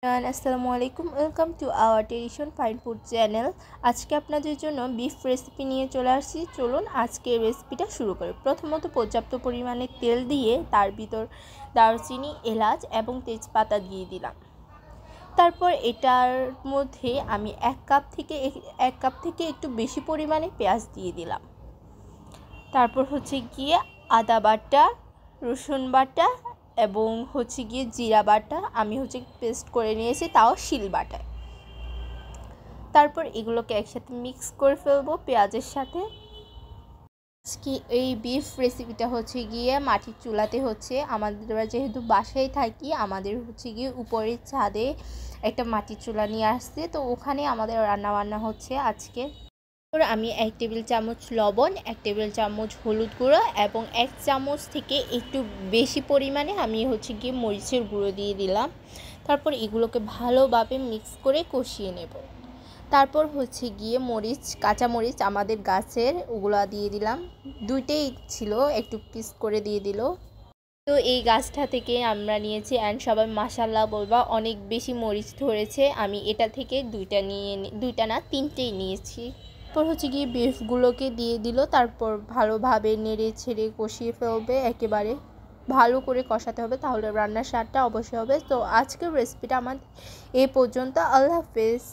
আসসালামু আলাইকুম, welcome to our tradition fine food channel. আজকে আপনাদের জন্য বিফ রেসিপি নিয়ে চলে আসছি। চলুন আজকে রেসিপিটা শুরু করি। প্রথমত পর্যাপ্ত পরিমাণে তেল দিয়ে তার ভিতর দারুচিনি, এলাচ এবং তেজপাতা দিয়ে দিলাম। তারপর এটার মধ্যে আমি এক কাপ থেকে একটু বেশি পরিমাণে পেঁয়াজ দিয়ে দিলাম। তারপর গিয়ে আদা বাটা, রসুন বাটা এবং গিয়ে জিরা বাটা আমি পেস্ট করে নিয়েছি, তাও শিল বাটায়। তারপর এগুলোকে একসাথে মিক্স করে ফেলবো পেঁয়াজের সাথে। আজকে এই বিফ রেসিপিটা গিয়ে মাটির চুলাতে আমাদের, যেহেতু বাসায় থাকি, আমাদের গিয়ে উপরের ছাদে একটা মাটির চুলা নিয়ে আসছে, তো ওখানে আমাদের রান্নাবান্না হচ্ছে আজকে। আমি 1 টেবিল চামচ লবণ, 1 টেবিল চামচ হলুদ গুঁড়ো এবং 1 চামচ থেকে একটু বেশি পরিমাণে আমি গিয়ে মরিচের গুঁড়ো দিয়ে দিলাম। তারপর এগুলোকে ভালোভাবে মিক্স করে কষিয়ে নেব। তারপর গিয়ে কাঁচা মরিচ আমাদের গাছের, ওগুলো দিয়ে দিলাম। দুইটাই ছিল, একটু পিস করে দিয়ে দিল। তো এই গাছটা থেকে আমরা নিয়েছি, অ্যান্ড সবাই মাশাআল্লাহ বলবা, অনেক বেশি মরিচ ধরেছে। আমি এটা থেকে দুইটা না 3টেই নিয়েছি। তারপর গিয়ে বিফগুলোকে দিয়ে দিল। তারপর ভালোভাবে নেড়ে ছেড়ে কষিয়ে ফেলবে, একেবারে ভালো করে কষাতে হবে, তাহলে রান্নার স্বাদটা অবশ্যই হবে। তো আজকের রেসিপিটা আমার এই পর্যন্ত। আল্লাহ হাফেজ।